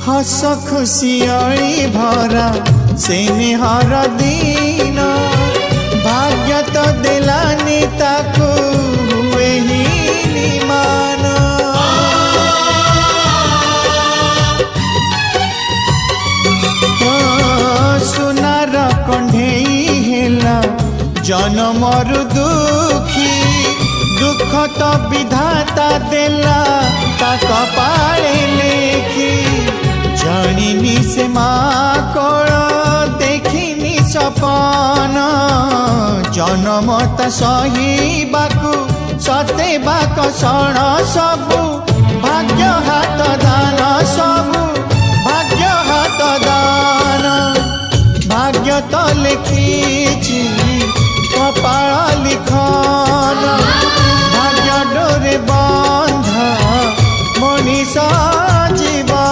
हस खुशियाली भरा से निहार दिन भाग्य तो देलानी ताकू हुए ही निमान सुनार कंढेई हेला जनमर दुखी दुख तो विधाता देला ता कपाळे लेखी जानिनी से माँ कोल देखिनी सपन जनमत सहीबाकू सतेबा कषण सबु भाग्य हाथ दान सब